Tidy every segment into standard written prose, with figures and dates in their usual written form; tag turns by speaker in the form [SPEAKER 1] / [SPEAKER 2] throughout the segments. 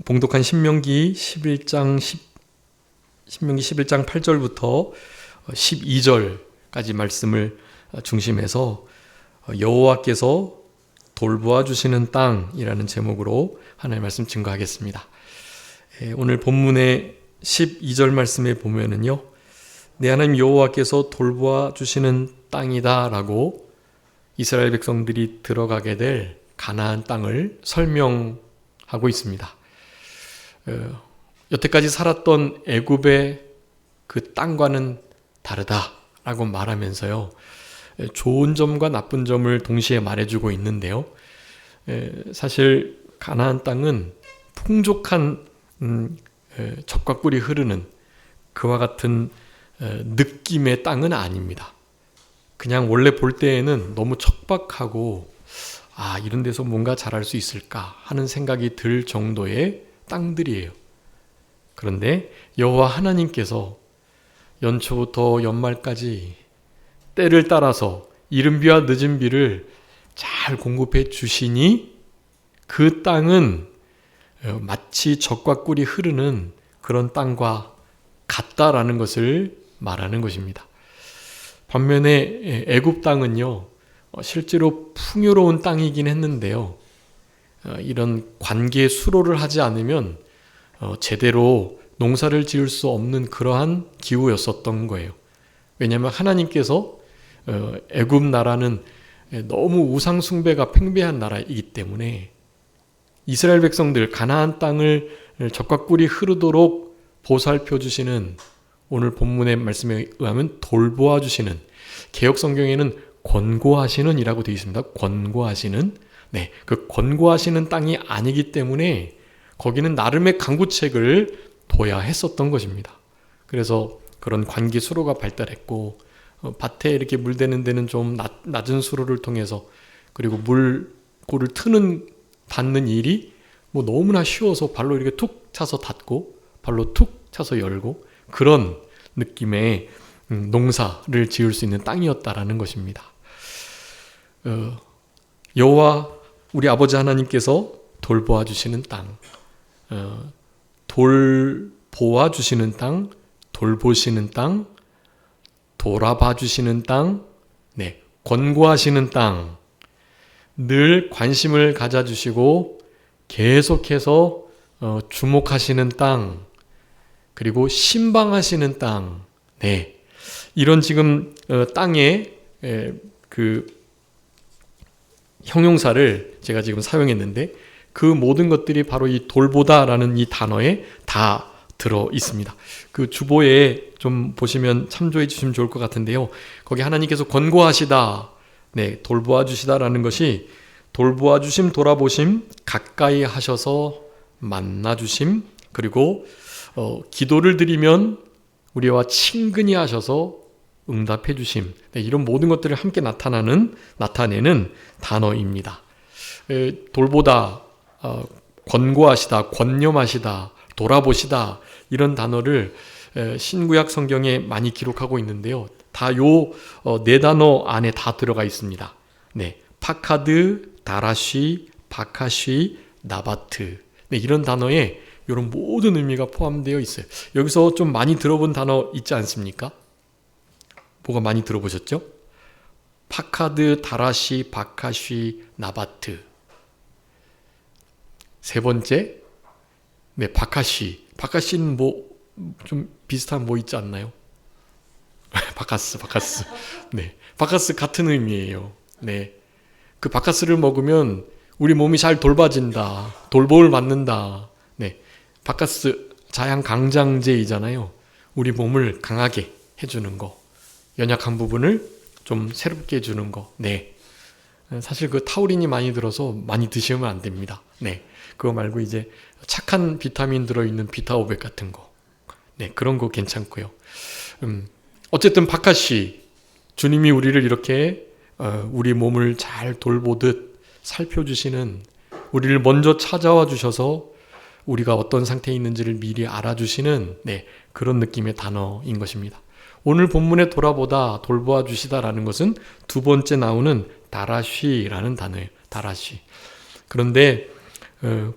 [SPEAKER 1] 봉독한 신명기 11장 8절부터 12절까지 말씀을 중심해서 여호와께서 돌보아 주시는 땅이라는 제목으로 하나님의 말씀 증거하겠습니다. 오늘 본문의 12절 말씀에 보면은요, 내 하나님 여호와께서 돌보아 주시는 땅이다 라고 이스라엘 백성들이 들어가게 될 가나안 땅을 설명하고 있습니다. 여태까지 살았던 애굽의 그 땅과는 다르다라고 말하면서요, 좋은 점과 나쁜 점을 동시에 말해주고 있는데요, 사실 가나안 땅은 풍족한 젖과 꿀이 흐르는 그와 같은 느낌의 땅은 아닙니다. 그냥 원래 볼 때에는 너무 척박하고 이런 데서 뭔가 잘할 수 있을까 하는 생각이 들 정도의 땅들이에요. 그런데 여호와 하나님께서 연초부터 연말까지 때를 따라서 이른 비와 늦은 비를 잘 공급해 주시니 그 땅은 마치 젖과 꿀이 흐르는 그런 땅과 같다라는 것을 말하는 것입니다. 반면에 애굽 땅은요, 실제로 풍요로운 땅이긴 했는데요, 이런 관계 수로를 하지 않으면 제대로 농사를 지을 수 없는 그러한 기후였었던 거예요. 왜냐하면 하나님께서 애굽 나라는 너무 우상 숭배가 팽배한 나라이기 때문에 이스라엘 백성들 가나안 땅을 젖과 꿀이 흐르도록 보살펴 주시는, 오늘 본문의 말씀에 의하면 돌보아 주시는, 개역 성경에는 권고하시는 이라고 되어 있습니다. 권고하시는, 그 권고하시는 땅이 아니기 때문에 거기는 나름의 강구책을 둬야 했었던 것입니다. 그래서 그런 관계 수로가 발달했고, 밭에 이렇게 물대는 데는 좀 낮은 수로를 통해서, 그리고 물골을 닫는 일이 너무나 쉬워서 발로 이렇게 툭 차서 닫고 발로 툭 차서 열고, 그런 느낌의 농사를 지을 수 있는 땅이었다라는 것입니다. 여호와 우리 아버지 하나님께서 돌보아 주시는 땅, 돌보아 주시는 땅, 돌보시는 땅, 돌아봐 주시는 땅, 권고하시는 땅, 늘 관심을 가져주시고 계속해서 주목하시는 땅, 그리고 신방하시는 땅, 이런 지금 땅의 그 형용사를 제가 지금 사용했는데, 그 모든 것들이 바로 이 돌보다라는 이 단어에 다 들어 있습니다. 그 주보에 좀 보시면 참조해 주시면 좋을 것 같은데요, 거기 하나님께서 권고하시다, 돌보아 주시다라는 것이 돌보아 주심, 돌아보심, 가까이 하셔서 만나 주심, 그리고 기도를 드리면 우리와 친근히 하셔서 응답해 주심, 이런 모든 것들을 함께 나타내는 단어입니다. 돌보다, 권고하시다, 권념하시다, 돌아보시다, 이런 단어를 신구약 성경에 많이 기록하고 있는데요, 다 요 네 단어 안에 다 들어가 있습니다. 파카드, 다라쉬, 바카쉬, 나바트, 이런 단어에 이런 모든 의미가 포함되어 있어요. 여기서 좀 많이 들어본 단어 있지 않습니까? 뭐가 많이 들어보셨죠? 파카드, 다라쉬, 바카쉬, 나바트. 세 번째, 바카쉬. 바카쉬는 좀 비슷한 있지 않나요? 바카스. 바카스 같은 의미예요. 그 바카스를 먹으면 우리 몸이 잘 돌봐진다, 돌봄을 받는다. 바카스 자양 강장제이잖아요. 우리 몸을 강하게 해주는 거, 연약한 부분을 좀 새롭게 해주는 거. 사실 그 타우린이 많이 들어서 많이 드시면 안 됩니다. 그거 말고 이제 착한 비타민 들어있는 비타500 같은 거, 그런 거 괜찮고요. 어쨌든 바카시, 주님이 우리를 이렇게 우리 몸을 잘 돌보듯 살펴주시는, 우리를 먼저 찾아와 주셔서 우리가 어떤 상태에 있는지를 미리 알아주시는 그런 느낌의 단어인 것입니다. 오늘 본문에 돌아보다, 돌보아 주시다라는 것은 두 번째 나오는 다라쉬라는 단어예요. 다라쉬. 그런데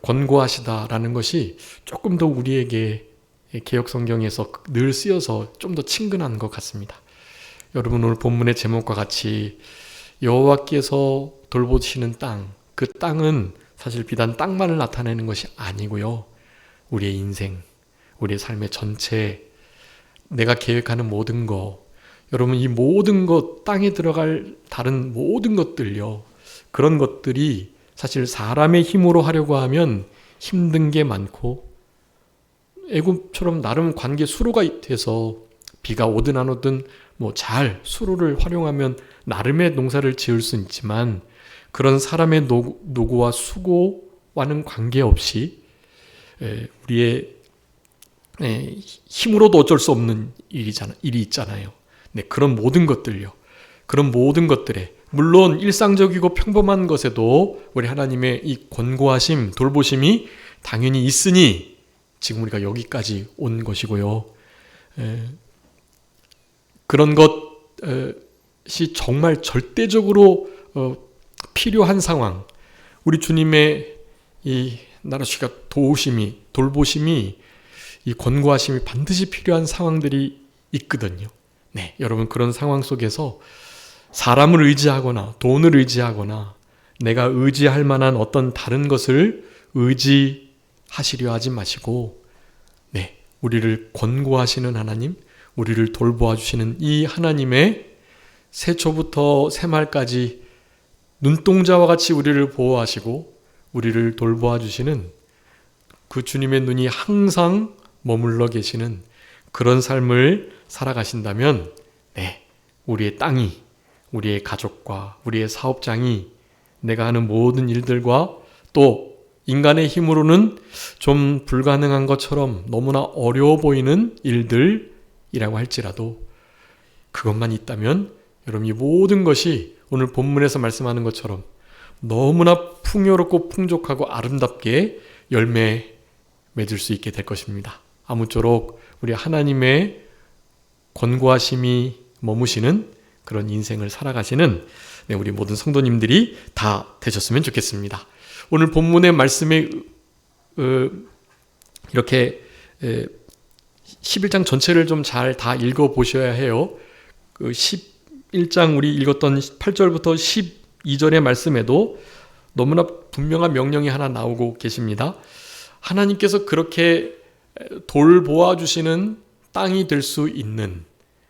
[SPEAKER 1] 권고하시다라는 것이 조금 더 우리에게 개역 성경에서 늘 쓰여서 좀 더 친근한 것 같습니다. 여러분, 오늘 본문의 제목과 같이 여호와께서 돌보시는 땅, 그 땅은 사실 비단 땅만을 나타내는 것이 아니고요. 우리의 인생, 우리의 삶의 전체, 내가 계획하는 모든 것, 여러분 이 모든 것, 땅에 들어갈 다른 모든 것들요. 그런 것들이 사실 사람의 힘으로 하려고 하면 힘든 게 많고, 애굽처럼 나름 관계 수로가 돼서 비가 오든 안 오든 잘 수로를 활용하면 나름의 농사를 지을 수는 있지만, 그런 사람의 노고와 수고와는 관계없이 우리의 힘으로도 어쩔 수 없는 일이 있잖아요. 네, 그런 모든 것들요. 그런 모든 것들에, 물론 일상적이고 평범한 것에도 우리 하나님의 이 권고하심, 돌보심이 당연히 있으니 지금 우리가 여기까지 온 것이고요. 그런 것이 정말 절대적으로 필요한 상황, 우리 주님의 이 나라시가 도우심이, 돌보심이, 이 권고하심이 반드시 필요한 상황들이 있거든요. 네, 여러분, 그런 상황 속에서 사람을 의지하거나 돈을 의지하거나 내가 의지할 만한 어떤 다른 것을 의지하시려 하지 마시고, 네, 우리를 권고하시는 하나님, 우리를 돌보아 주시는 이 하나님의 새초부터 새말까지 눈동자와 같이 우리를 보호하시고 우리를 돌보아 주시는 그 주님의 눈이 항상 머물러 계시는 그런 삶을 살아가신다면, 네, 우리의 땅이, 우리의 가족과 우리의 사업장이, 내가 하는 모든 일들과 또 인간의 힘으로는 좀 불가능한 것처럼 너무나 어려워 보이는 일들이라고 할지라도 그것만 있다면 여러분, 이 모든 것이 오늘 본문에서 말씀하는 것처럼 너무나 풍요롭고 풍족하고 아름답게 열매 맺을 수 있게 될 것입니다. 아무쪼록 우리 하나님의 권고하심이 머무시는 그런 인생을 살아가시는 우리 모든 성도님들이 다 되셨으면 좋겠습니다. 오늘 본문의 말씀에 이렇게 11장 전체를 좀 잘 다 읽어보셔야 해요. 그 11장 우리 읽었던 8절부터 12절의 말씀에도 너무나 분명한 명령이 하나 나오고 계십니다. 하나님께서 그렇게 돌보아 주시는 땅이 될 수 있는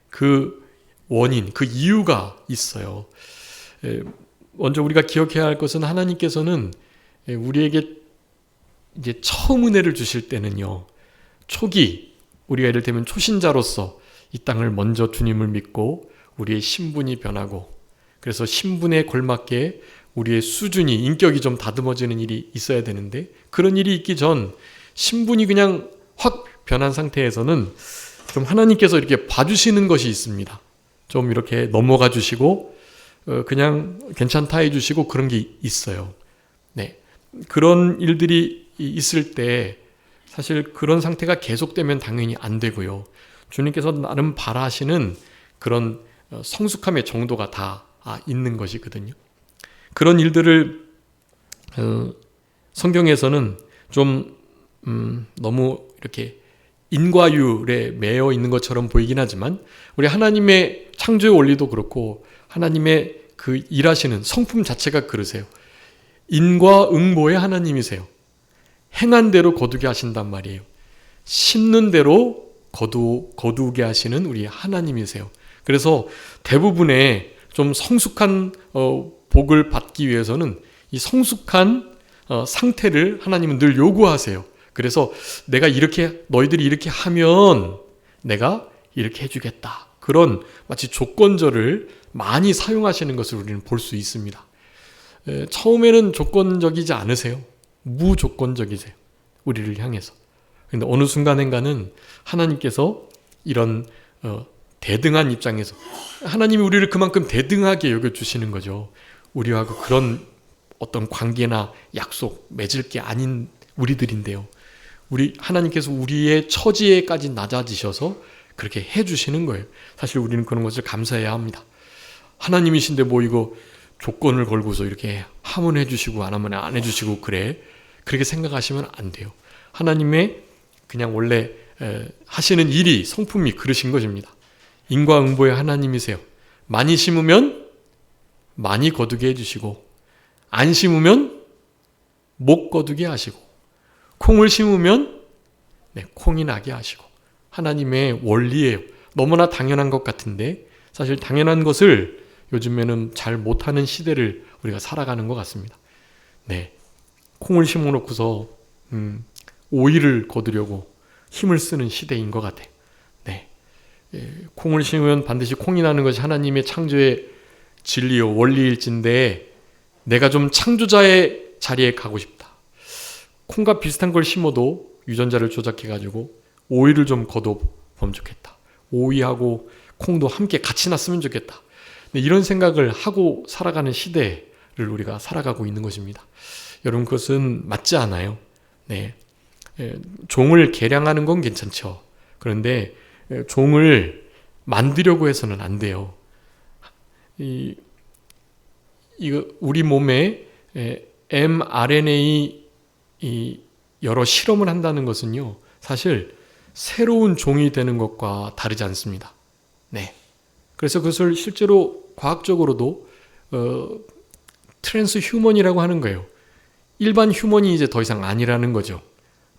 [SPEAKER 1] 그 원인, 그 이유가 있어요. 먼저 우리가 기억해야 할 것은, 하나님께서는 우리에게 이제 처음 은혜를 주실 때는요, 초기 우리가 예를 들면 초신자로서 이 땅을 먼저 주님을 믿고 우리의 신분이 변하고, 그래서 신분에 걸맞게 우리의 수준이, 인격이 좀 다듬어지는 일이 있어야 되는데, 그런 일이 있기 전 신분이 그냥 확 변한 상태에서는 좀 하나님께서 이렇게 봐주시는 것이 있습니다. 좀 이렇게 넘어가 주시고 그냥 괜찮다 해주시고 그런 게 있어요. 네, 그런 일들이 있을 때 사실 그런 상태가 계속되면 당연히 안 되고요. 주님께서 나름 바라시는 그런 성숙함의 정도가 다 있는 것이거든요. 그런 일들을 성경에서는 좀 너무 이렇게 인과율에 매여 있는 것처럼 보이긴 하지만, 우리 하나님의 창조의 원리도 그렇고 하나님의 그 일하시는 성품 자체가 그러세요. 인과응보의 하나님이세요. 행한 대로 거두게 하신단 말이에요. 심는 대로 거두게 하시는 우리 하나님이세요. 그래서 대부분의 좀 성숙한 복을 받기 위해서는 이 성숙한 상태를 하나님은 늘 요구하세요. 그래서 내가 이렇게, 너희들이 이렇게 하면 내가 이렇게 해주겠다. 그런 마치 조건절을 많이 사용하시는 것을 우리는 볼 수 있습니다. 처음에는 조건적이지 않으세요. 무조건적이세요. 우리를 향해서. 그런데 어느 순간인가는 하나님께서 이런 대등한 입장에서, 하나님이 우리를 그만큼 대등하게 여겨주시는 거죠. 우리하고 그런 어떤 관계나 약속 맺을 게 아닌 우리들인데요, 하나님께서 우리의 처지에까지 낮아지셔서 그렇게 해주시는 거예요. 사실 우리는 그런 것을 감사해야 합니다. 하나님이신데 뭐 이거 조건을 걸고서 이렇게 하면 해주시고 안 하면 안 해주시고 그래. 그렇게 생각하시면 안 돼요. 하나님의 그냥 원래 하시는 일이 성품이 그러신 것입니다. 인과응보의 하나님이세요. 많이 심으면 많이 거두게 해주시고, 안 심으면 못 거두게 하시고, 콩을 심으면 콩이 나게 하시고, 하나님의 원리예요. 너무나 당연한 것 같은데 사실 당연한 것을 요즘에는 잘 못하는 시대를 우리가 살아가는 것 같습니다. 콩을 심어놓고서 오이를 거두려고 힘을 쓰는 시대인 것 같아요. 콩을 심으면 반드시 콩이 나는 것이 하나님의 창조의 진리요 원리일진데, 내가 좀 창조자의 자리에 가고 싶다. 콩과 비슷한 걸 심어도 유전자를 조작해가지고 오이를 좀 거둬보면 좋겠다. 오이하고 콩도 함께 같이 났으면 좋겠다. 이런 생각을 하고 살아가는 시대를 우리가 살아가고 있는 것입니다. 여러분, 그것은 맞지 않아요. 종을 개량하는 건 괜찮죠. 그런데 종을 만들려고 해서는 안 돼요. 이거 우리 몸에 mRNA 여러 실험을 한다는 것은요, 사실 새로운 종이 되는 것과 다르지 않습니다. 그래서 그것을 실제로 과학적으로도 트랜스 휴먼이라고 하는 거예요. 일반 휴먼이 이제 더 이상 아니라는 거죠.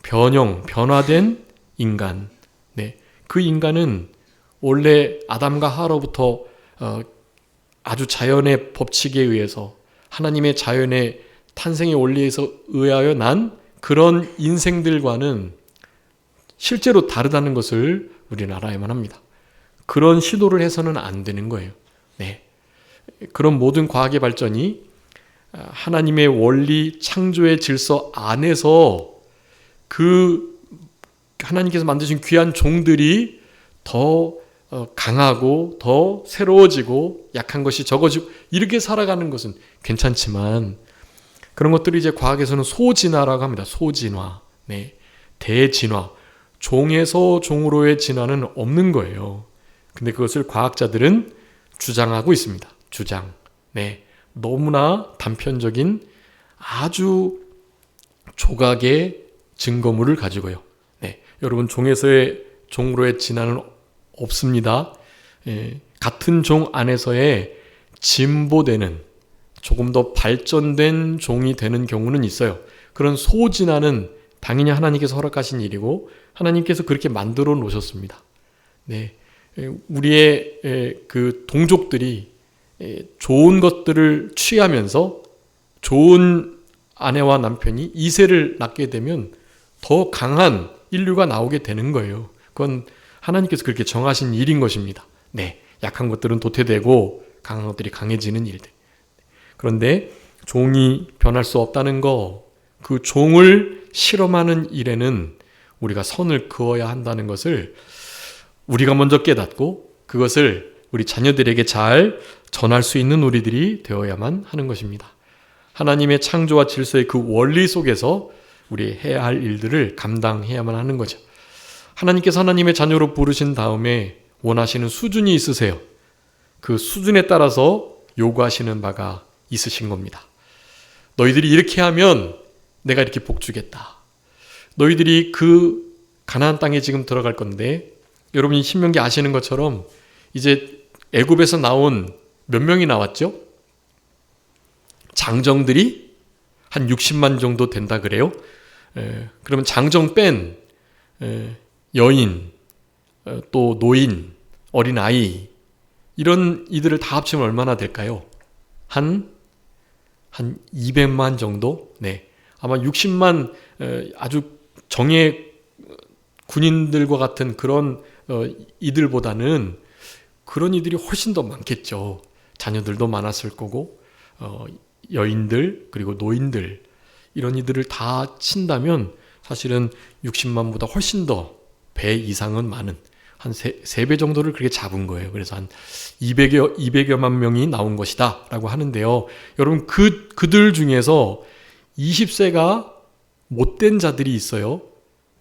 [SPEAKER 1] 변화된 인간. 그 인간은 원래 아담과 하와로부터 아주 자연의 법칙에 의해서, 하나님의 자연의 탄생의 원리에서 의하여 난 그런 인생들과는 실제로 다르다는 것을 우리는 알아야만 합니다. 그런 시도를 해서는 안 되는 거예요. 그런 모든 과학의 발전이 하나님의 원리 창조의 질서 안에서 그 하나님께서 만드신 귀한 종들이 더 강하고 더 새로워지고 약한 것이 적어지고 이렇게 살아가는 것은 괜찮지만, 그런 것들이 이제 과학에서는 소진화라고 합니다. 소진화, 대진화, 종에서 종으로의 진화는 없는 거예요. 근데 그것을 과학자들은 주장하고 있습니다. 주장. 너무나 단편적인 아주 조각의 증거물을 가지고요. 여러분, 종에서의 종으로의 진화는 없습니다. 같은 종 안에서의 진보되는, 조금 더 발전된 종이 되는 경우는 있어요. 그런 소진화는 당연히 하나님께서 허락하신 일이고 하나님께서 그렇게 만들어 놓으셨습니다. 우리의 그 동족들이 좋은 것들을 취하면서 좋은 아내와 남편이 이세를 낳게 되면 더 강한 인류가 나오게 되는 거예요. 그건 하나님께서 그렇게 정하신 일인 것입니다. 약한 것들은 도태되고 강한 것들이 강해지는 일들. 그런데 종이 변할 수 없다는 거, 그 종을 실험하는 일에는 우리가 선을 그어야 한다는 것을 우리가 먼저 깨닫고 그것을 우리 자녀들에게 잘 전할 수 있는 우리들이 되어야만 하는 것입니다. 하나님의 창조와 질서의 그 원리 속에서 우리 해야 할 일들을 감당해야만 하는 거죠. 하나님께서 하나님의 자녀로 부르신 다음에 원하시는 수준이 있으세요. 그 수준에 따라서 요구하시는 바가 있으신 겁니다. 너희들이 이렇게 하면 내가 이렇게 복 주겠다. 너희들이 그 가나안 땅에 지금 들어갈 건데, 여러분이 신명기 아시는 것처럼 이제 애굽에서 나온 몇 명이 나왔죠? 장정들이 한 60만 정도 된다 그래요. 그러면 장정 뺀 여인, 또 노인, 어린아이, 이런 이들을 다 합치면 얼마나 될까요? 한 200만 정도? 아마 60만 아주 정예 군인들과 같은 그런 이들보다는 그런 이들이 훨씬 더 많겠죠. 자녀들도 많았을 거고, 여인들 그리고 노인들, 이런 이들을 다 친다면 사실은 60만보다 훨씬 더 배 이상은 많은, 한 3배 정도를 그렇게 잡은 거예요. 그래서 한 200여만 명이 나온 것이다 라고 하는데요. 여러분, 그들 중에서 20세가 못된 자들이 있어요.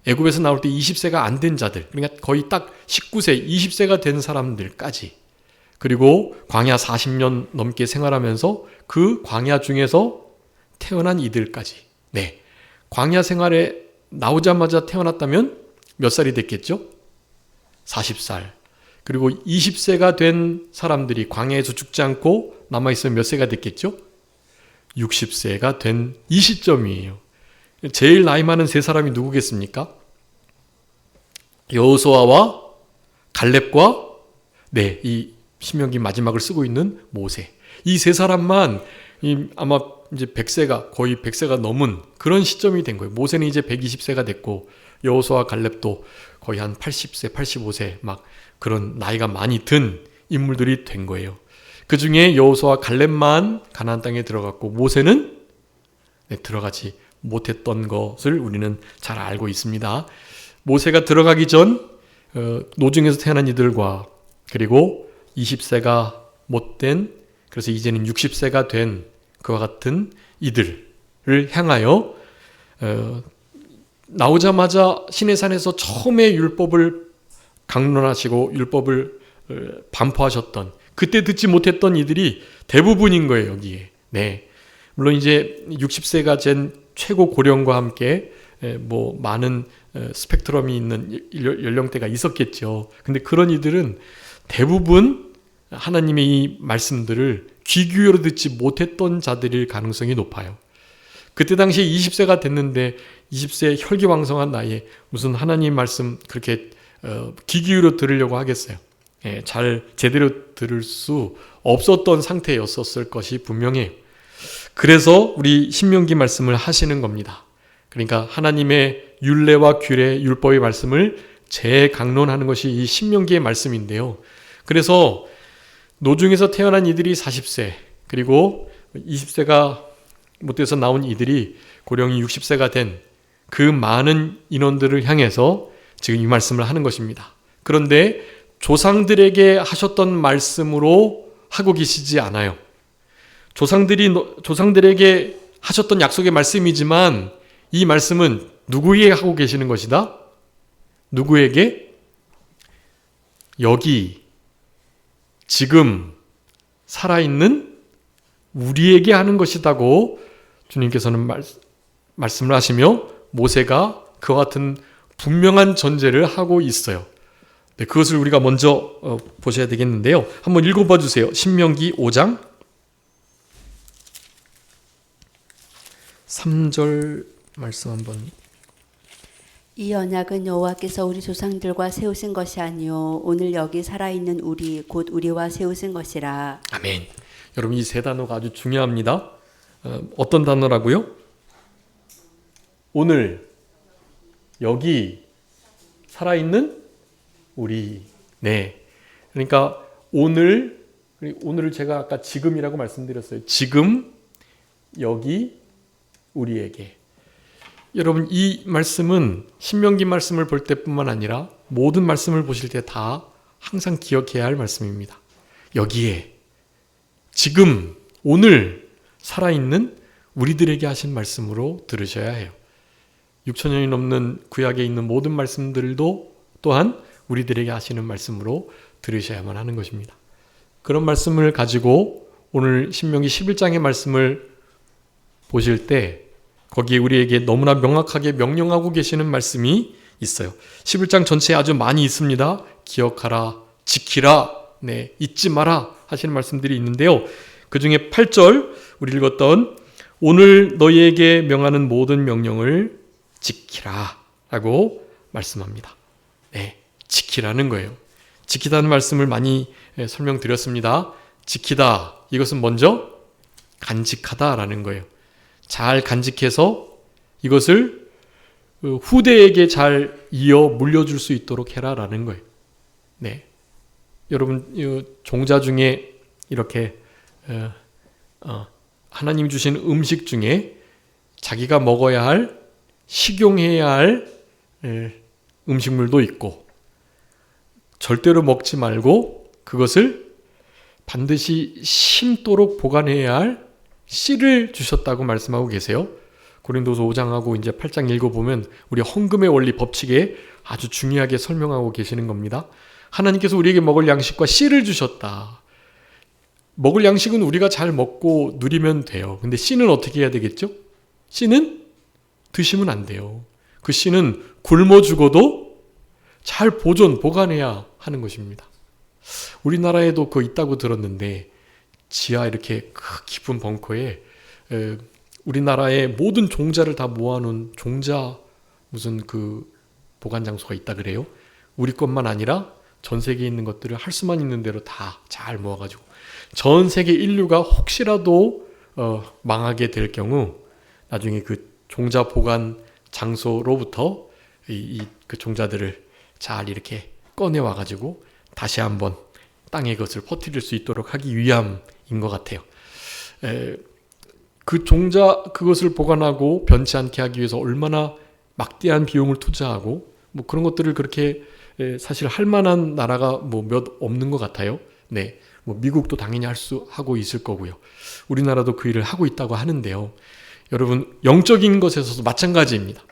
[SPEAKER 1] 애굽에서 나올 때 20세가 안 된 자들, 그러니까 거의 딱 19세, 20세가 된 사람들까지, 그리고 광야 40년 넘게 생활하면서 그 광야 중에서 태어난 이들까지, 광야 생활에 나오자마자 태어났다면 몇 살이 됐겠죠? 40살. 그리고 20세가 된 사람들이 광야에서 죽지 않고 남아있으면 몇 세가 됐겠죠? 60세가 된 이 시점이에요. 제일 나이 많은 세 사람이 누구겠습니까? 여호수아와 갈렙과 이 신명기 마지막을 쓰고 있는 모세. 이 세 사람만 아마 이제 100세가 거의 100세가 넘은 그런 시점이 된 거예요. 모세는 이제 120세가 됐고 여호수아 갈렙도 거의 한 80세, 85세 막 그런 나이가 많이 든 인물들이 된 거예요. 그 중에 여호수아 갈렙만 가나안 땅에 들어갔고 모세는 들어가지 못했던 것을 우리는 잘 알고 있습니다. 모세가 들어가기 전 노중에서 태어난 이들과 그리고 20세가 못된 그래서 이제는 60세가 된 그와 같은 이들을 향하여 나오자마자 시내산에서 처음에 율법을 강론하시고 율법을 반포하셨던 그때 듣지 못했던 이들이 대부분인 거예요. 여기에. 물론 이제 60세가 된 최고 고령과 함께 뭐 많은 스펙트럼이 있는 연령대가 있었겠죠. 근데 그런 이들은 대부분 하나님의 이 말씀들을 귀 기울여 듣지 못했던 자들일 가능성이 높아요. 그때 당시에 20세가 됐는데 20세 혈기왕성한 나이에 무슨 하나님 말씀 그렇게 귀 기울여 들으려고 하겠어요. 잘 제대로 들을 수 없었던 상태였었을 것이 분명해요. 그래서 우리 신명기 말씀을 하시는 겁니다. 그러니까 하나님의 율례와 규례, 율법의 말씀을 재강론하는 것이 이 신명기의 말씀인데요. 그래서 노중에서 태어난 이들이 40세 그리고 20세가 못돼서 나온 이들이 고령이 60세가 된 그 많은 인원들을 향해서 지금 이 말씀을 하는 것입니다. 그런데 조상들에게 하셨던 말씀으로 하고 계시지 않아요. 조상들에게 하셨던 약속의 말씀이지만 이 말씀은 누구에게 하고 계시는 것이다? 누구에게? 여기 지금 살아있는 우리에게 하는 것이다고 주님께서는 말씀을 하시며 모세가 그와 같은 분명한 전제를 하고 있어요. 그것을 우리가 먼저 보셔야 되겠는데요. 한번 읽어봐 주세요. 신명기 5장 3절 말씀 한번.
[SPEAKER 2] 이 언약은 여호와께서 우리 조상들과 세우신 것이 아니요 오늘 여기 살아있는 우리 곧 우리와 세우신 것이라.
[SPEAKER 1] 아멘. 여러분 이 세 단어가 아주 중요합니다. 어떤 단어라고요? 오늘 여기 살아있는 우리. 그러니까 오늘을 제가 아까 지금이라고 말씀드렸어요. 지금 여기 우리에게. 여러분 이 말씀은 신명기 말씀을 볼 때뿐만 아니라 모든 말씀을 보실 때 다 항상 기억해야 할 말씀입니다. 여기에 지금 오늘 살아있는 우리들에게 하신 말씀으로 들으셔야 해요. 6,000년이 넘는 구약에 있는 모든 말씀들도 또한 우리들에게 하시는 말씀으로 들으셔야만 하는 것입니다. 그런 말씀을 가지고 오늘 신명기 11장의 말씀을 보실 때 거기에 우리에게 너무나 명확하게 명령하고 계시는 말씀이 있어요. 11장 전체에 아주 많이 있습니다. 기억하라, 지키라, 잊지 마라 하시는 말씀들이 있는데요. 그 중에 8절 우리 읽었던 오늘 너희에게 명하는 모든 명령을 지키라 라고 말씀합니다. 지키라는 거예요. 지키다는 말씀을 많이 설명드렸습니다. 지키다, 이것은 먼저 간직하다라는 거예요. 잘 간직해서 이것을 후대에게 잘 이어 물려줄 수 있도록 해라라는 거예요. 여러분 종자 중에 이렇게 하나님 주신 음식 중에 자기가 먹어야 할 식용해야 할 음식물도 있고 절대로 먹지 말고 그것을 반드시 심도록 보관해야 할 씨를 주셨다고 말씀하고 계세요. 고린도서 5장하고 이제 8장 읽어보면 우리 헌금의 원리 법칙에 아주 중요하게 설명하고 계시는 겁니다. 하나님께서 우리에게 먹을 양식과 씨를 주셨다. 먹을 양식은 우리가 잘 먹고 누리면 돼요. 근데 씨는 어떻게 해야 되겠죠? 씨는 드시면 안 돼요. 그 씨는 굶어 죽어도 잘 보관해야 하는 것입니다. 우리나라에도 그거 있다고 들었는데 지하 이렇게 깊은 벙커에 우리나라의 모든 종자를 다 모아놓은 종자 무슨 그 보관 장소가 있다 그래요. 우리 것만 아니라 전 세계에 있는 것들을 할 수만 있는 대로 다 잘 모아가지고 전 세계 인류가 혹시라도 망하게 될 경우 나중에 그 종자 보관 장소로부터 그 종자들을 잘 이렇게 꺼내와 가지고 다시 한번 땅에 그것을 퍼뜨릴 수 있도록 하기 위함인 것 같아요. 그 그것을 보관하고 변치 않게 하기 위해서 얼마나 막대한 비용을 투자하고 뭐 그런 것들을 그렇게 사실 할 만한 나라가 뭐 몇 없는 것 같아요. 네, 뭐 미국도 당연히 하고 있을 거고요. 우리나라도 그 일을 하고 있다고 하는데요. 여러분, 영적인 것에서도 마찬가지입니다.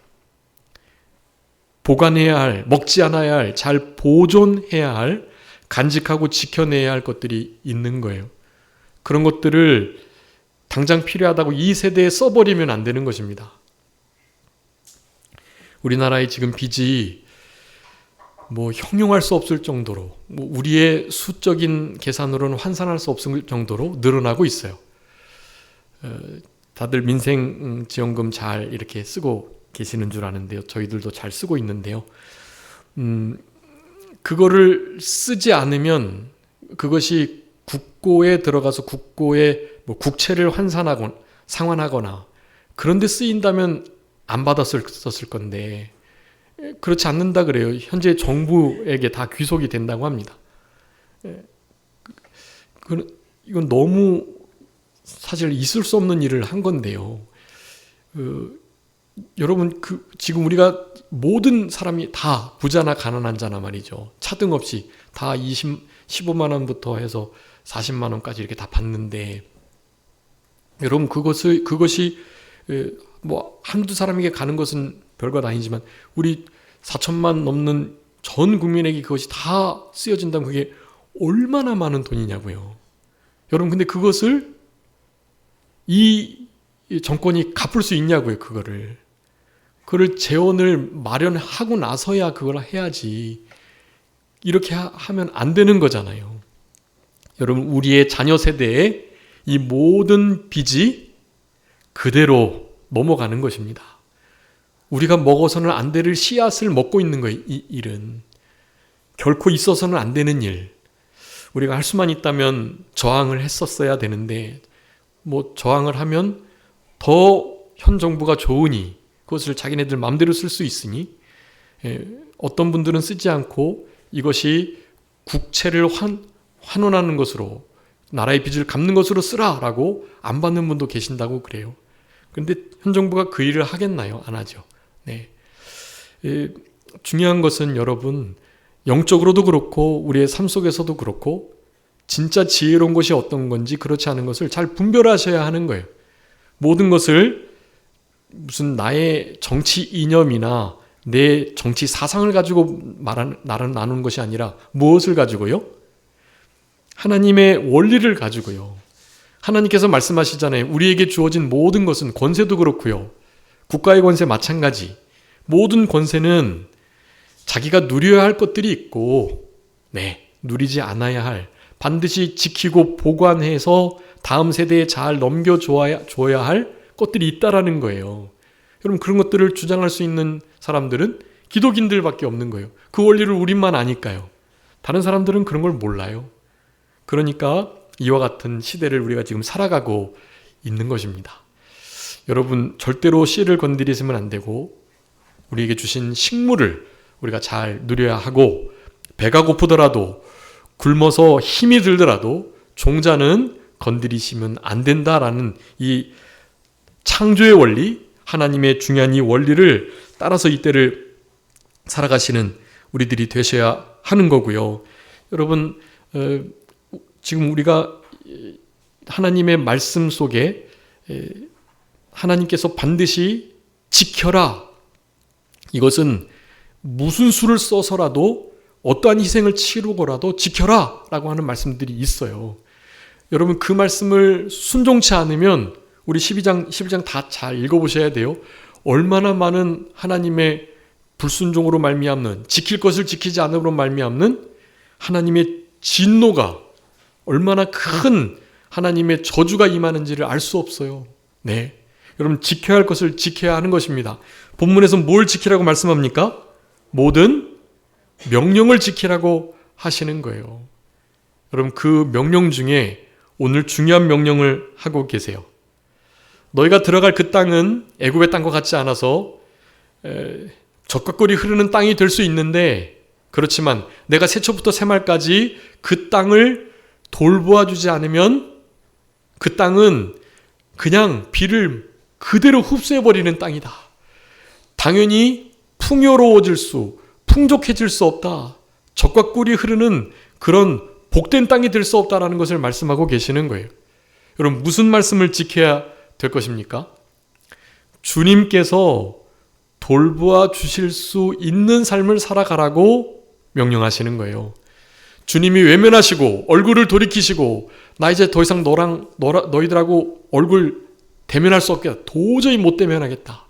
[SPEAKER 1] 보관해야 할, 먹지 않아야 할, 잘 보존해야 할, 간직하고 지켜내야 할 것들이 있는 거예요. 그런 것들을 당장 필요하다고 이 세대에 써버리면 안 되는 것입니다. 우리나라의 지금 빚이 뭐 형용할 수 없을 정도로, 뭐 우리의 수적인 계산으로는 환산할 수 없을 정도로 늘어나고 있어요. 다들 민생지원금 잘 이렇게 쓰고 계시는 줄 아는데요. 저희들도 잘 쓰고 있는데요. 그거를 쓰지 않으면 그것이 국고에 들어가서 국고에 뭐 국채를 환산하거나 상환하거나 그런 데 쓰인다면 안 받았을 건데 그렇지 않는다 그래요. 현재 정부에게 다 귀속이 된다고 합니다. 이건 너무 사실 있을 수 없는 일을 한 건데요. 여러분, 지금 우리가 모든 사람이 다 부자나 가난한 자나 말이죠. 차등 없이 다 15만 원부터 해서 40만 원까지 이렇게 다 받는데, 여러분, 그것이 뭐 한두 사람에게 가는 것은 별것 아니지만 우리 4천만 넘는 전 국민에게 그것이 다 쓰여진다면 그게 얼마나 많은 돈이냐고요. 여러분, 근데 그것을 이 정권이 갚을 수 있냐고요. 그거를 재원을 마련하고 나서야 그걸 해야지. 이렇게 하면 안 되는 거잖아요. 여러분, 우리의 자녀 세대에 이 모든 빚이 그대로 넘어가는 것입니다. 우리가 먹어서는 안 될 씨앗을 먹고 있는 거예요. 이 일은 결코 있어서는 안 되는 일. 우리가 할 수만 있다면 저항을 했었어야 되는데 뭐 저항을 하면 더 현 정부가 좋으니 그것을 자기네들 마음대로 쓸 수 있으니 어떤 분들은 쓰지 않고 이것이 국채를 환원하는 것으로 나라의 빚을 갚는 것으로 쓰라라고 안 받는 분도 계신다고 그래요. 그런데 현 정부가 그 일을 하겠나요? 안 하죠. 네. 중요한 것은 여러분, 영적으로도 그렇고 우리의 삶 속에서도 그렇고 진짜 지혜로운 것이 어떤 건지 그렇지 않은 것을 잘 분별하셔야 하는 거예요. 모든 것을 무슨 나의 정치 이념이나 내 정치 사상을 가지고 나누는 것이 아니라 무엇을 가지고요? 하나님의 원리를 가지고요. 하나님께서 말씀하시잖아요. 우리에게 주어진 모든 것은 권세도 그렇고요. 국가의 권세 마찬가지. 모든 권세는 자기가 누려야 할 것들이 있고 누리지 않아야 할, 반드시 지키고 보관해서 다음 세대에 잘 넘겨줘야 할 것들이 있다라는 거예요. 여러분, 그런 것들을 주장할 수 있는 사람들은 기독인들밖에 없는 거예요. 그 원리를 우리만 아니까요. 다른 사람들은 그런 걸 몰라요. 그러니까 이와 같은 시대를 우리가 지금 살아가고 있는 것입니다. 여러분, 절대로 씨를 건드리시면 안 되고 우리에게 주신 식물을 우리가 잘 누려야 하고, 배가 고프더라도 굶어서 힘이 들더라도 종자는 건드리시면 안 된다라는 이 창조의 원리, 하나님의 중요한 이 원리를 따라서 이때를 살아가시는 우리들이 되셔야 하는 거고요. 여러분, 지금 우리가 하나님의 말씀 속에 하나님께서 반드시 지켜라, 이것은 무슨 수를 써서라도 어떠한 희생을 치르고라도 지켜라 라고 하는 말씀들이 있어요. 여러분, 그 말씀을 순종치 않으면 우리 12장 다 잘 읽어보셔야 돼요. 얼마나 많은 하나님의 불순종으로 말미암는, 지킬 것을 지키지 않음으로 말미암는 하나님의 진노가, 얼마나 큰 하나님의 저주가 임하는지를 알 수 없어요. 네, 여러분, 지켜야 할 것을 지켜야 하는 것입니다. 본문에서 뭘 지키라고 말씀합니까? 모든 명령을 지키라고 하시는 거예요. 여러분, 그 명령 중에 오늘 중요한 명령을 하고 계세요. 너희가 들어갈 그 땅은 애굽의 땅과 같지 않아서 젖과 꿀이 흐르는 땅이 될 수 있는데, 그렇지만 내가 세초부터 세말까지 그 땅을 돌보아 주지 않으면 그 땅은 그냥 비를 그대로 흡수해버리는 땅이다. 당연히 풍족해질 수 없다. 젖과 꿀이 흐르는 그런 복된 땅이 될 수 없다라는 것을 말씀하고 계시는 거예요. 여러분, 무슨 말씀을 지켜야 될 것입니까? 주님께서 돌보아 주실 수 있는 삶을 살아가라고 명령하시는 거예요. 주님이 외면하시고 얼굴을 돌이키시고 나 이제 더 이상 너희들하고 얼굴 대면할 수 없겠다. 도저히 못 대면하겠다.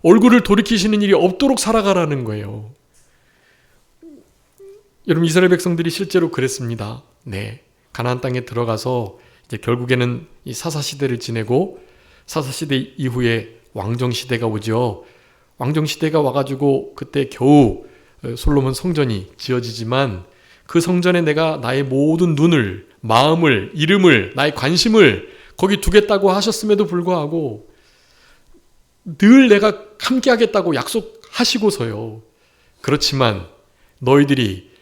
[SPEAKER 1] 얼굴을 돌이키시는 일이 없도록 살아가라는 거예요. 여러분, 이스라엘 백성들이 실제로 그랬습니다. 네, 가나안 땅에 들어가서 이제 결국에는 이 사사시대를 지내고 사사시대 이후에 왕정시대가 오죠. 왕정시대가 와가지고 그때 겨우 솔로몬 성전이 지어지지만 그 성전에 내가 나의 모든 눈을, 마음을, 이름을, 나의 관심을 거기 두겠다고 하셨음에도 불구하고 늘 내가 함께 하겠다고 약속하시고서요. 그렇지만 너희들이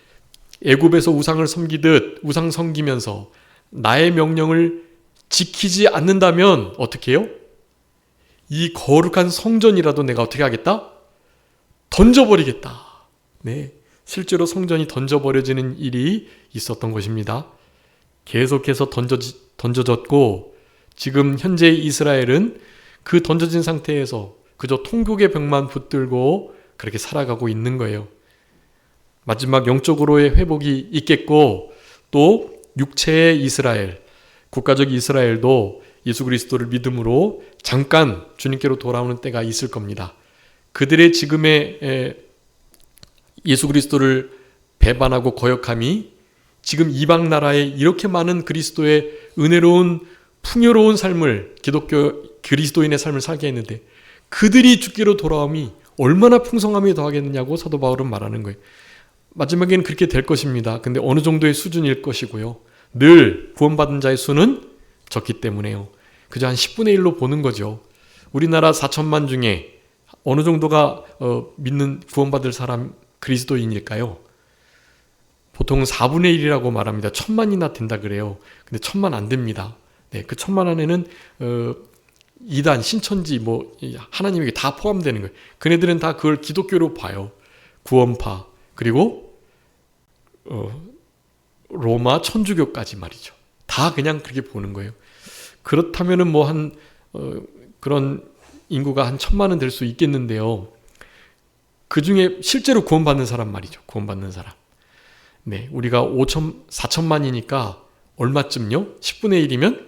[SPEAKER 1] 애굽에서 우상을 섬기듯 우상 섬기면서 나의 명령을 지키지 않는다면 어떻게 해요? 이 거룩한 성전이라도 내가 어떻게 하겠다? 던져버리겠다. 네, 실제로 성전이 던져버려지는 일이 있었던 것입니다. 계속해서 던져졌고 지금 현재 이스라엘은 그 던져진 상태에서 그저 통곡의 벽만 붙들고 그렇게 살아가고 있는 거예요. 마지막 영적으로의 회복이 있겠고 또 육체의 이스라엘, 국가적 이스라엘도 예수 그리스도를 믿음으로 잠깐 주님께로 돌아오는 때가 있을 겁니다. 그들의 지금의 예수 그리스도를 배반하고 거역함이 지금 이방 나라에 이렇게 많은 그리스도의 은혜로운 풍요로운 삶을, 그리스도인의 삶을 살게 했는데 그들이 주께로 돌아옴이 얼마나 풍성함이 더하겠느냐고 사도 바울은 말하는 거예요. 마지막에는 그렇게 될 것입니다. 근데 어느 정도의 수준일 것이고요. 늘 구원받은 자의 수는 적기 때문에요. 그저 한 10분의 1로 보는 거죠. 우리나라 4천만 중에 어느 정도가 믿는 구원받을 사람 그리스도인일까요? 보통 4분의 1이라고 말합니다. 1000만이나 된다 그래요. 근데 1000만 안 됩니다. 네, 그 1000만 안에는 이단, 신천지, 하나님에게 다 포함되는 거예요. 그네들은 다 그걸 기독교로 봐요. 구원파, 그리고 로마 천주교까지 말이죠. 다 그냥 그렇게 보는 거예요. 그렇다면은 그런 인구가 한 1000만은 될 수 있겠는데요. 그 중에 실제로 구원받는 사람 말이죠. 구원받는 사람. 네, 우리가 4천만이니까 얼마쯤요? 10분의 1이면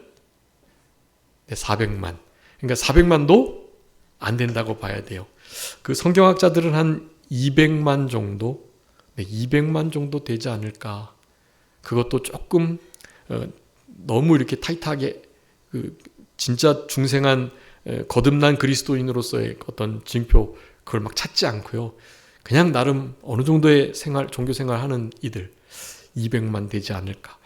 [SPEAKER 1] 400만. 그러니까 400만도 안 된다고 봐야 돼요. 그 성경학자들은 한 200만 정도, 200만 정도 되지 않을까. 그것도 조금 너무 이렇게 타이트하게 진짜 중생한 거듭난 그리스도인으로서의 어떤 징표 그걸 막 찾지 않고요. 그냥 나름 어느 정도의 종교 생활 하는 이들 200만 되지 않을까.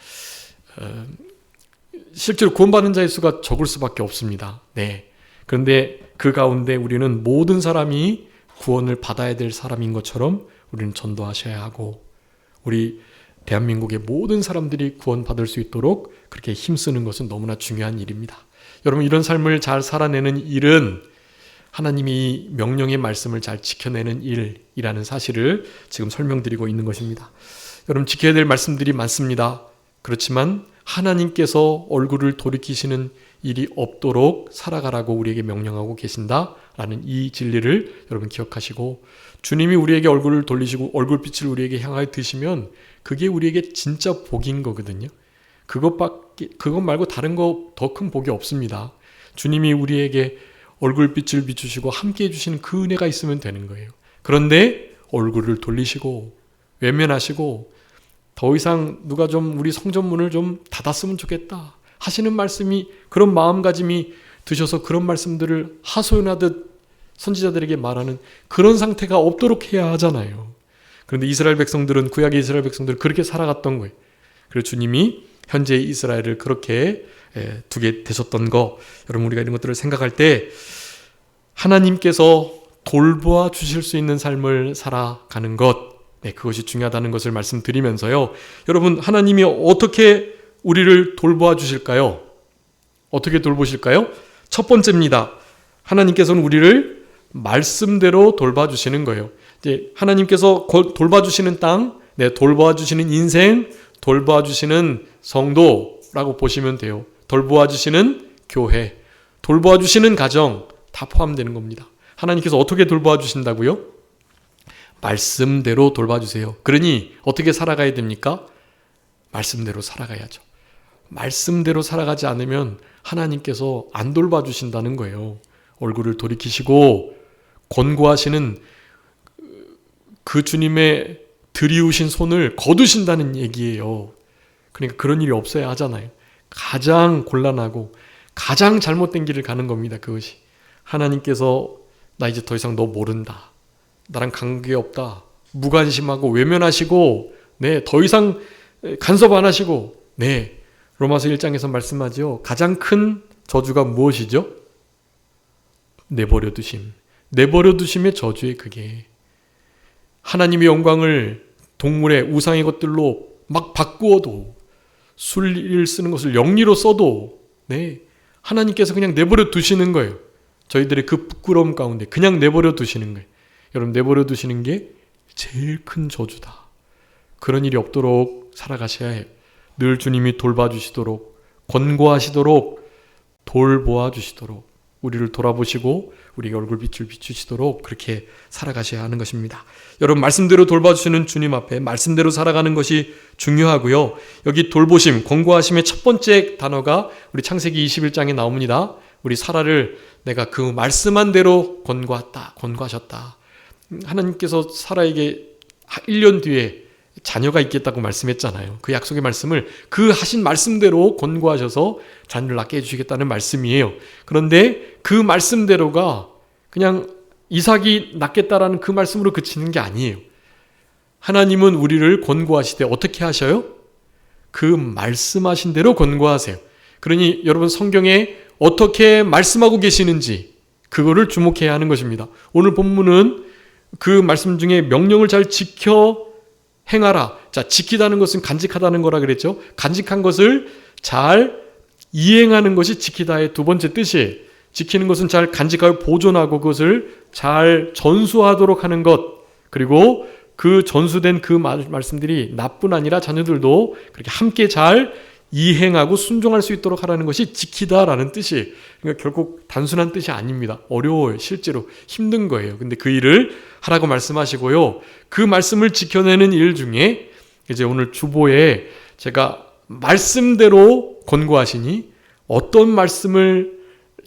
[SPEAKER 1] 실제로 구원받는 자의 수가 적을 수밖에 없습니다. 네. 그런데 그 가운데 우리는 모든 사람이 구원을 받아야 될 사람인 것처럼 우리는 전도하셔야 하고 우리 대한민국의 모든 사람들이 구원받을 수 있도록 그렇게 힘쓰는 것은 너무나 중요한 일입니다. 여러분, 이런 삶을 잘 살아내는 일은 하나님이 명령의 말씀을 잘 지켜내는 일이라는 사실을 지금 설명드리고 있는 것입니다. 여러분, 지켜야 될 말씀들이 많습니다. 그렇지만 하나님께서 얼굴을 돌이키시는 일이 없도록 살아가라고 우리에게 명령하고 계신다라는 이 진리를 여러분 기억하시고 주님이 우리에게 얼굴을 돌리시고 얼굴빛을 우리에게 향하여 드시면 그게 우리에게 진짜 복인 거거든요. 그것 말고 다른 거 더 큰 복이 없습니다. 주님이 우리에게 얼굴빛을 비추시고 함께 해주시는 그 은혜가 있으면 되는 거예요. 그런데 얼굴을 돌리시고 외면하시고 더 이상 누가 좀 우리 성전문을 좀 닫았으면 좋겠다 하시는 말씀이, 그런 마음가짐이 드셔서 그런 말씀들을 하소연하듯 선지자들에게 말하는 그런 상태가 없도록 해야 하잖아요. 그런데 이스라엘 백성들은, 구약의 이스라엘 백성들은 그렇게 살아갔던 거예요. 그래서 주님이 현재의 이스라엘을 그렇게 두게 되셨던 거, 여러분 우리가 이런 것들을 생각할 때 하나님께서 돌보아 주실 수 있는 삶을 살아가는 것, 그것이 중요하다는 것을 말씀드리면서요. 여러분, 하나님이 어떻게 우리를 돌보아 주실까요? 어떻게 돌보실까요? 첫 번째입니다. 하나님께서는 우리를 말씀대로 돌봐주시는 거예요. 이제 하나님께서 돌봐주시는 땅, 돌봐주시는 인생, 돌봐주시는 성도라고 보시면 돼요. 돌봐주시는 교회, 돌봐주시는 가정 다 포함되는 겁니다. 하나님께서 어떻게 돌봐주신다고요? 말씀대로 돌봐주세요. 그러니 어떻게 살아가야 됩니까? 말씀대로 살아가야죠. 말씀대로 살아가지 않으면 하나님께서 안 돌봐주신다는 거예요. 얼굴을 돌이키시고 권고하시는 그 주님의 들이우신 손을 거두신다는 얘기예요. 그러니까 그런 일이 없어야 하잖아요. 가장 곤란하고 가장 잘못된 길을 가는 겁니다. 그것이 하나님께서 나 이제 더 이상 너 모른다, 나랑 관계없다, 무관심하고 외면하시고 더 이상 간섭 안 하시고 로마서 1장에서 말씀하죠. 가장 큰 저주가 무엇이죠? 내버려 두심. 내버려 두심의 저주에, 그게 하나님의 영광을 동물의 우상의 것들로 막 바꾸어도, 술을 쓰는 것을 영리로 써도 하나님께서 그냥 내버려 두시는 거예요. 저희들의 그 부끄러움 가운데 그냥 내버려 두시는 거예요. 여러분, 내버려 두시는 게 제일 큰 저주다. 그런 일이 없도록 살아가셔야 해요. 늘 주님이 돌봐주시도록, 권고하시도록, 돌보아 주시도록, 우리를 돌아보시고 우리의 얼굴빛을 비추시도록 그렇게 살아가셔야 하는 것입니다. 여러분, 말씀대로 돌봐주시는 주님 앞에 말씀대로 살아가는 것이 중요하고요. 여기 돌보심, 권고하심의 첫 번째 단어가 우리 창세기 21장에 나옵니다. 우리 사라를 내가 그 말씀한 대로 권고하셨다. 하나님께서 사라에게 1년 뒤에 자녀가 있겠다고 말씀했잖아요. 그 약속의 말씀을 그 하신 말씀대로 권고하셔서 자녀를 낳게 해주시겠다는 말씀이에요. 그런데 그 말씀대로가 그냥 이삭이 낳겠다라는 그 말씀으로 그치는 게 아니에요. 하나님은 우리를 권고하시되 어떻게 하셔요? 그 말씀하신 대로 권고하세요. 그러니 여러분, 성경에 어떻게 말씀하고 계시는지 그거를 주목해야 하는 것입니다. 오늘 본문은 그 말씀 중에 명령을 잘 지켜 행하라. 자, 지키다는 것은 간직하다는 거라 그랬죠. 간직한 것을 잘 이행하는 것이 지키다의 두 번째 뜻이에요. 지키는 것은 잘 간직하고 보존하고 그것을 잘 전수하도록 하는 것, 그리고 그 전수된 그 말씀들이 나뿐 아니라 자녀들도 그렇게 함께 잘 이행하고 순종할 수 있도록 하라는 것이 지키다라는 뜻이에요. 그러니까 결국 단순한 뜻이 아닙니다. 어려워요. 실제로 힘든 거예요. 근데 그 일을 하라고 말씀하시고요. 그 말씀을 지켜내는 일 중에 이제 오늘 주보에 제가 말씀대로 권고하시니 어떤 말씀을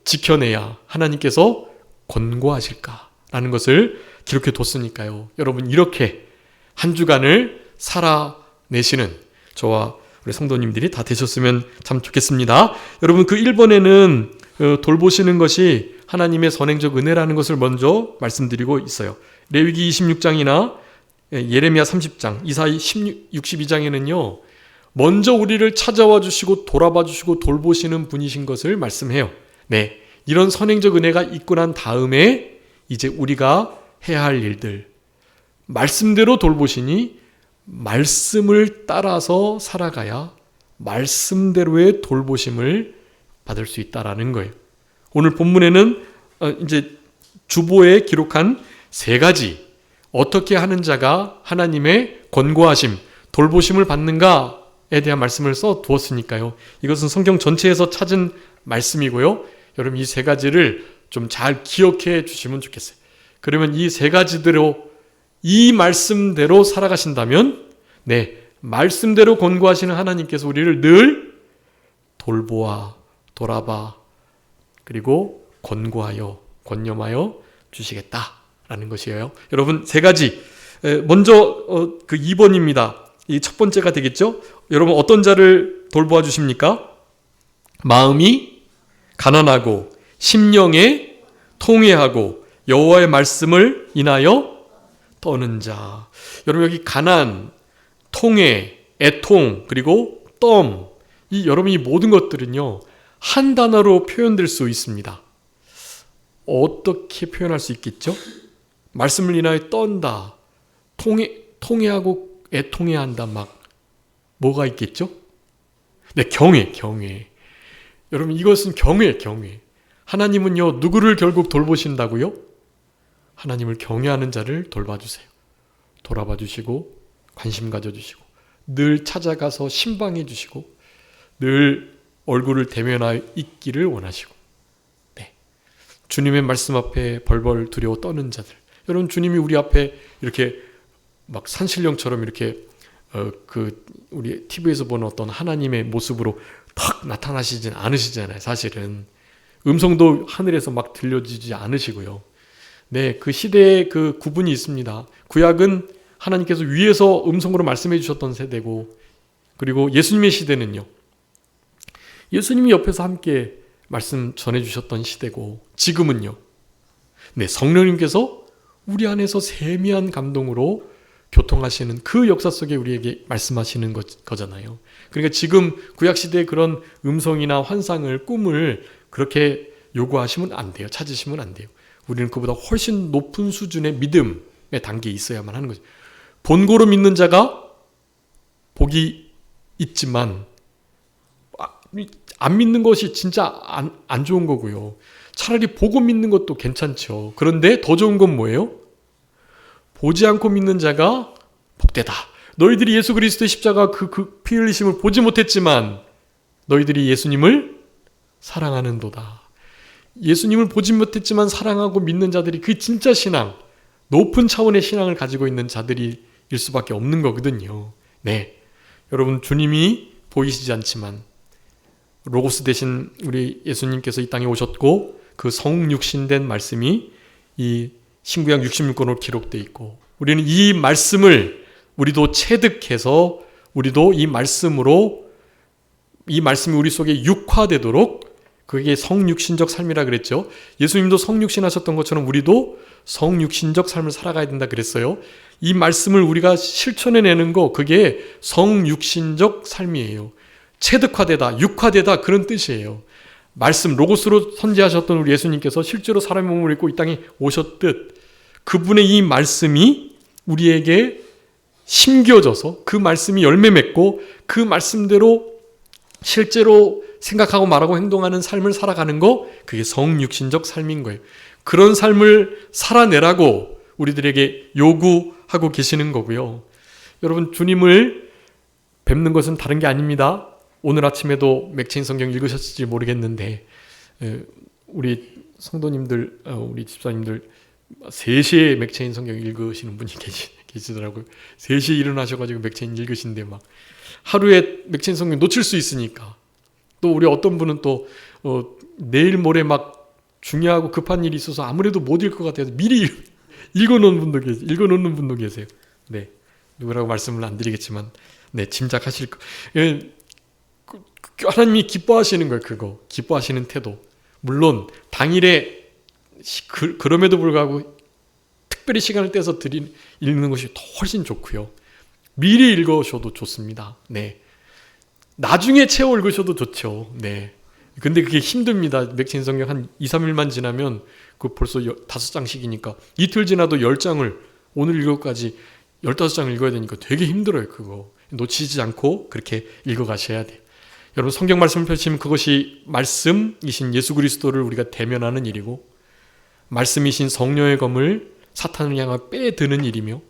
[SPEAKER 1] 지켜내야 하나님께서 권고하실까라는 것을 기록해 뒀으니까요. 여러분, 이렇게 한 주간을 살아내시는 저와 우리 성도님들이 다 되셨으면 참 좋겠습니다. 여러분, 그 1번에는 돌보시는 것이 하나님의 선행적 은혜라는 것을 먼저 말씀드리고 있어요. 레위기 26장이나 예레미야 30장, 이사야 62장에는요. 먼저 우리를 찾아와 주시고 돌아봐 주시고 돌보시는 분이신 것을 말씀해요. 이런 선행적 은혜가 있고 난 다음에 이제 우리가 해야 할 일들, 말씀대로 돌보시니 말씀을 따라서 살아가야 말씀대로의 돌보심을 받을 수 있다라는 거예요. 오늘 본문에는 이제 주보에 기록한 3가지, 어떻게 하는 자가 하나님의 권고하심, 돌보심을 받는가에 대한 말씀을 써 두었으니까요. 이것은 성경 전체에서 찾은 말씀이고요. 여러분, 이 3가지를 좀 잘 기억해 주시면 좋겠어요. 그러면 이 3가지대로, 이 말씀대로 살아가신다면 말씀대로 권고하시는 하나님께서 우리를 늘 돌보아, 돌아봐, 그리고 권고하여 권념하여 주시겠다라는 것이에요. 여러분 세 가지. 먼저 그 2번입니다. 이 첫 번째가 되겠죠. 여러분 어떤 자를 돌보아 주십니까? 마음이 가난하고 심령에 통회하고 여호와의 말씀을 인하여 떠는 자. 여러분 여기 가난, 통회, 애통, 그리고 떤, 여러분 이 모든 것들은요 한 단어로 표현될 수 있습니다. 어떻게 표현할 수 있겠죠? 말씀을 인하여 떤다, 통회하고 애통해한다, 막 뭐가 있겠죠? 네, 경외. 여러분 이것은 경외. 하나님은요 누구를 결국 돌보신다고요? 하나님을 경외하는 자를 돌봐주세요. 돌아봐 주시고 관심 가져주시고 늘 찾아가서 신방해 주시고 늘 얼굴을 대면하여 있기를 원하시고, 네, 주님의 말씀 앞에 벌벌 두려워 떠는 자들. 여러분 주님이 우리 앞에 이렇게 막 산신령처럼 이렇게 우리 TV에서 보는 어떤 하나님의 모습으로 탁 나타나시진 않으시잖아요. 사실은 음성도 하늘에서 막 들려지지 않으시고요. 네, 그 시대에 그 구분이 있습니다. 구약은 하나님께서 위에서 음성으로 말씀해 주셨던 세대고, 그리고 예수님의 시대는요 예수님이 옆에서 함께 말씀 전해 주셨던 시대고, 지금은요 네, 성령님께서 우리 안에서 세미한 감동으로 교통하시는 그 역사 속에 우리에게 말씀하시는 거잖아요. 그러니까 지금 구약시대의 그런 음성이나 환상을, 꿈을 그렇게 요구하시면 안 돼요. 찾으시면 안 돼요. 우리는 그보다 훨씬 높은 수준의 믿음의 단계에 있어야만 하는 거죠. 본고로 믿는 자가 복이 있지만 안 믿는 것이 진짜 안 좋은 거고요. 차라리 보고 믿는 것도 괜찮죠. 그런데 더 좋은 건 뭐예요? 보지 않고 믿는 자가 복되다. 너희들이 예수 그리스도의 십자가 그 피 흘리심을 보지 못했지만 너희들이 예수님을 사랑하는도다. 예수님을 보지 못했지만 사랑하고 믿는 자들이 그 진짜 신앙, 높은 차원의 신앙을 가지고 있는 자들일 수밖에 없는 거거든요. 네, 여러분 주님이 보이시지 않지만 로고스 대신 우리 예수님께서 이 땅에 오셨고 그 성육신된 말씀이 이 신구약 66권으로 기록되어 있고, 우리는 이 말씀을 우리도 체득해서 우리도 이 말씀이 우리 속에 육화되도록, 그게 성육신적 삶이라 그랬죠. 예수님도 성육신하셨던 것처럼 우리도 성육신적 삶을 살아가야 된다 그랬어요. 이 말씀을 우리가 실천해내는 거, 그게 성육신적 삶이에요. 체득화되다, 육화되다, 그런 뜻이에요. 말씀, 로고스로 선지하셨던 우리 예수님께서 실제로 사람의 몸을 입고 이 땅에 오셨듯 그분의 이 말씀이 우리에게 심겨져서 그 말씀이 열매 맺고 그 말씀대로 실제로 생각하고 말하고 행동하는 삶을 살아가는 거, 그게 성육신적 삶인 거예요. 그런 삶을 살아내라고 우리들에게 요구하고 계시는 거고요. 여러분 주님을 뵙는 것은 다른 게 아닙니다. 오늘 아침에도 맥체인 성경 읽으셨을지 모르겠는데 우리 성도님들, 우리 집사님들 3시에 맥체인 성경 읽으시는 분이 계시더라고요. 3시에 일어나셔가지고 맥체인 읽으시는데 막 하루에 맥체인 성경 놓칠 수 있으니까, 또 우리 어떤 분은 또 내일 모레 막 중요하고 급한 일이 있어서 아무래도 못 읽을 것 같아서 미리 읽어놓는 분도 계세요. 네, 누구라고 말씀을 안 드리겠지만 네, 짐작하실 거. 하나님이 기뻐하시는 거예요. 그거 기뻐하시는 태도. 물론 당일에 그럼에도 불구하고 특별히 시간을 떼서 읽는 것이 훨씬 좋고요. 미리 읽으셔도 좋습니다. 네, 나중에 채워 읽으셔도 좋죠. 네, 근데 그게 힘듭니다. 맥체인 성경 한 2-3일만 지나면 그 벌써 5장씩이니까 이틀 지나도 10장을 오늘 읽을 것까지 15장을 읽어야 되니까 되게 힘들어요. 그거 놓치지 않고 그렇게 읽어가셔야 돼요. 여러분 성경 말씀을 펼치면 그것이 말씀이신 예수 그리스도를 우리가 대면하는 일이고, 말씀이신 성령의 검을 사탄을 향해 빼드는 일이며,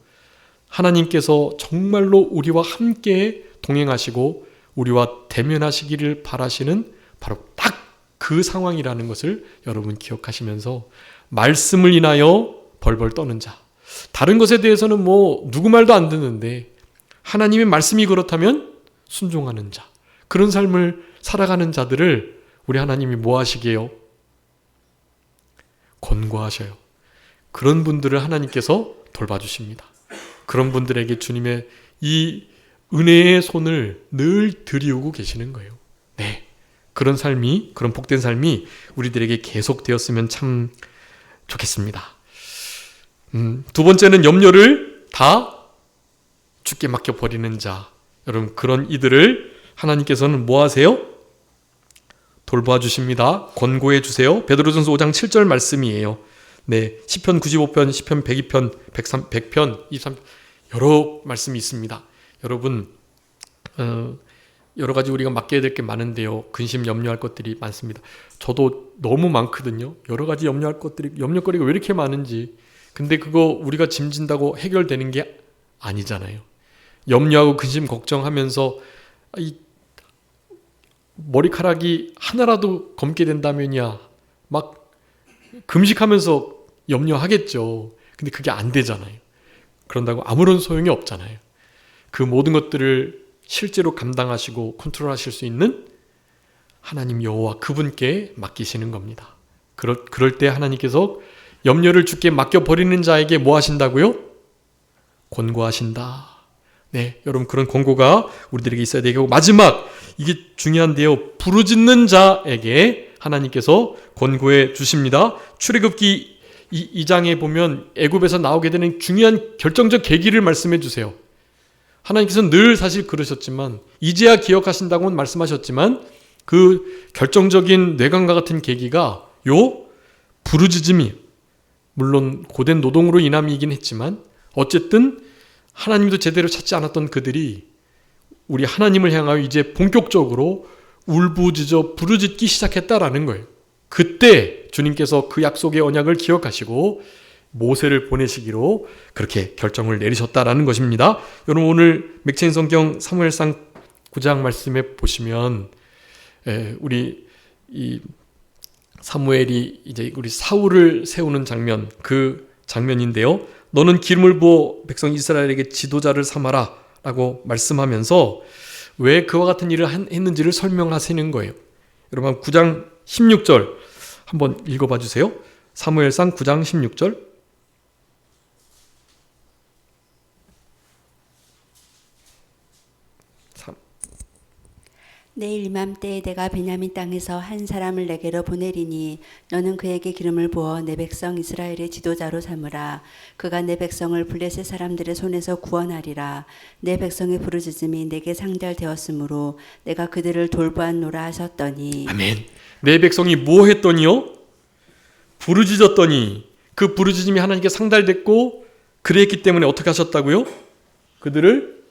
[SPEAKER 1] 하나님께서 정말로 우리와 함께 동행하시고 우리와 대면하시기를 바라시는 바로 딱 그 상황이라는 것을 여러분 기억하시면서, 말씀을 인하여 벌벌 떠는 자. 다른 것에 대해서는 뭐 누구 말도 안 듣는데 하나님의 말씀이 그렇다면 순종하는 자. 그런 삶을 살아가는 자들을 우리 하나님이 뭐 하시게요? 권고하셔요. 그런 분들을 하나님께서 돌봐주십니다. 그런 분들에게 주님의 이 은혜의 손을 늘 들이우고 계시는 거예요. 네, 그런 삶이, 그런 복된 삶이 우리들에게 계속되었으면 참 좋겠습니다. 두 번째는 염려를 다 주께 맡겨버리는 자. 여러분, 그런 이들을 하나님께서는 뭐 하세요? 돌봐 주십니다. 권고해 주세요. 베드로전서 5장 7절 말씀이에요. 네, 시편 95편, 시편 102편, 100편, 23편 여러 말씀이 있습니다. 여러분, 여러 가지 우리가 맡겨야 될 게 많은데요. 근심 염려할 것들이 많습니다. 저도 너무 많거든요. 여러 가지 염려할 것들이, 염려거리가 왜 이렇게 많은지. 근데 그거 우리가 짐진다고 해결되는 게 아니잖아요. 염려하고 근심 걱정하면서 이 머리카락이 하나라도 검게 된다면야 막 금식하면서 염려하겠죠. 근데 그게 안 되잖아요. 그런다고 아무런 소용이 없잖아요. 그 모든 것들을 실제로 감당하시고 컨트롤하실 수 있는 하나님 여호와 그분께 맡기시는 겁니다. 그럴 때 하나님께서 염려를 주께 맡겨버리는 자에게 뭐 하신다고요? 권고하신다. 네, 여러분 그런 권고가 우리들에게 있어야 되고, 마지막 이게 중요한데요. 부르짖는 자에게 하나님께서 권고해 주십니다. 출애굽기 2장에 보면 애굽에서 나오게 되는 중요한 결정적 계기를 말씀해 주세요. 하나님께서는 늘 사실 그러셨지만, 이제야 기억하신다고는 말씀하셨지만, 그 결정적인 뇌관과 같은 계기가 요 부르짖음이, 물론 고된 노동으로 인함이긴 했지만 어쨌든 하나님도 제대로 찾지 않았던 그들이 우리 하나님을 향하여 이제 본격적으로 울부짖어 부르짖기 시작했다라는 거예요. 그때 주님께서 그 약속의 언약을 기억하시고 모세를 보내시기로 그렇게 결정을 내리셨다라는 것입니다. 여러분 오늘 맥체인 성경 사무엘상 9장 말씀에 보시면 우리 이 사무엘이 이제 우리 사울을 세우는 장면, 그 장면인데요. 너는 기름을 부어 백성 이스라엘에게 지도자를 삼아라 라고 말씀하면서 왜 그와 같은 일을 했는지를 설명하시는 거예요. 여러분 9장 16절 한번 읽어봐 주세요. 사무엘상 9장 16절.
[SPEAKER 2] 내일 이맘때에 내가 베냐민 땅에서 한 사람을 내게로 보내리니 너는 그에게 기름을 부어 내 백성 이스라엘의 지도자로 삼으라. 그가 내 백성을 블레셋 사람들의 손에서 구원하리라. 내 백성의 부르짖음이 내게 상달되었으므로 내가 그들을 돌보았노라 하셨더니.
[SPEAKER 1] 아멘. 내 백성이 뭐 했더니요? 부르짖었더니 그 부르짖음이 하나님께 상달됐고 그랬기 때문에 어떻게 하셨다고요? 그들을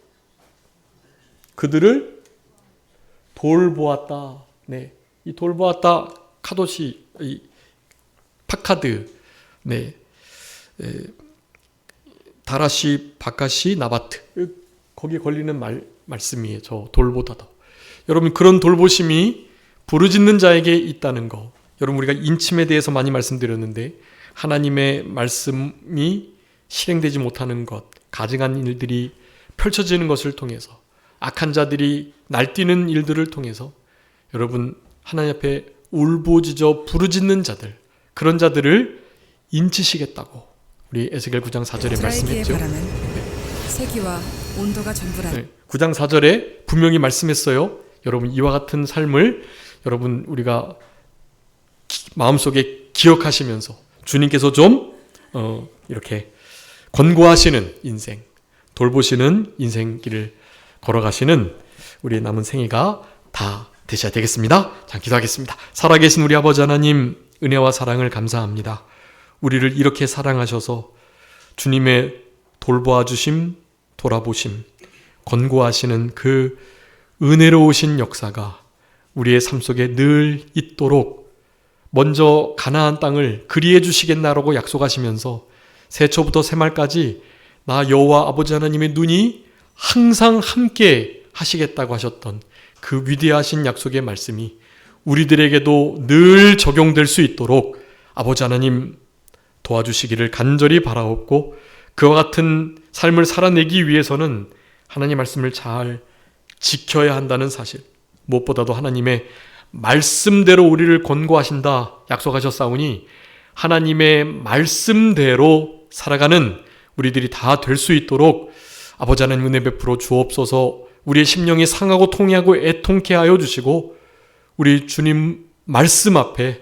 [SPEAKER 1] 돌보았다. 네, 이 돌보았다 카도시, 이 파카드, 네, 다라시, 바카시, 나바트 거기에 걸리는 말씀이에요. 저 돌보다도. 여러분 그런 돌보심이 부르짖는 자에게 있다는 거. 여러분 우리가 인침에 대해서 많이 말씀드렸는데 하나님의 말씀이 실행되지 못하는 것, 가증한 일들이 펼쳐지는 것을 통해서, 악한 자들이 날뛰는 일들을 통해서 여러분 하나님 앞에 울부짖어 부르짖는 자들, 그런 자들을 인치시겠다고 우리 에스겔 9장 4절에 말씀했죠.
[SPEAKER 3] 바람은 세기와 온도가 전부라.
[SPEAKER 1] 9장 4절에 분명히 말씀했어요. 여러분 이와 같은 삶을 여러분 우리가 마음속에 기억하시면서 주님께서 좀 이렇게 권고하시는 인생, 돌보시는 인생길을 걸어가시는 우리 남은 생애가 다 되셔야 되겠습니다. 자, 기도하겠습니다. 살아계신 우리 아버지 하나님, 은혜와 사랑을 감사합니다. 우리를 이렇게 사랑하셔서 주님의 돌보아 주심, 돌아보심, 권고하시는 그 은혜로우신 역사가 우리의 삶 속에 늘 있도록 먼저 가나안 땅을 그리해 주시겠나라고 약속하시면서 새초부터 새말까지 나 여호와 아버지 하나님의 눈이 항상 함께 하시겠다고 하셨던 그 위대하신 약속의 말씀이 우리들에게도 늘 적용될 수 있도록 아버지 하나님 도와주시기를 간절히 바라옵고, 그와 같은 삶을 살아내기 위해서는 하나님 말씀을 잘 지켜야 한다는 사실, 무엇보다도 하나님의 말씀대로 우리를 권고하신다 약속하셨사오니 하나님의 말씀대로 살아가는 우리들이 다 될 수 있도록 아버지 하나님 은혜 베풀어 주옵소서. 우리의 심령이 상하고 통해하고 애통케 하여 주시고 우리 주님 말씀 앞에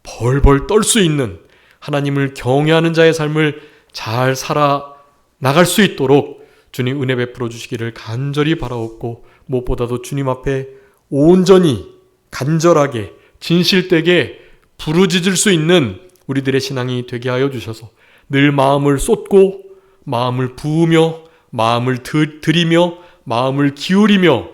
[SPEAKER 1] 벌벌 떨 수 있는 하나님을 경외하는 자의 삶을 잘 살아 나갈 수 있도록 주님 은혜 베풀어 주시기를 간절히 바라옵고 무엇보다도 주님 앞에 온전히 간절하게 진실되게 부르짖을 수 있는 우리들의 신앙이 되게 하여 주셔서 늘 마음을 쏟고 마음을 부으며 마음을 드리며 마음을 기울이며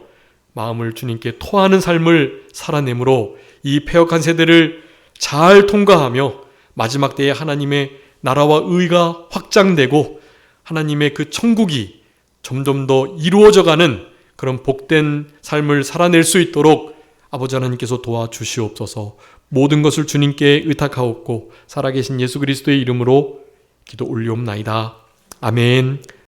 [SPEAKER 1] 마음을 주님께 토하는 삶을 살아내므로 이 패역한 세대를 잘 통과하며 마지막 때에 하나님의 나라와 의가 확장되고 하나님의 그 천국이 점점 더 이루어져가는 그런 복된 삶을 살아낼 수 있도록 아버지 하나님께서 도와주시옵소서. 모든 것을 주님께 의탁하옵고 살아계신 예수 그리스도의 이름으로 기도 올리옵나이다. 아멘.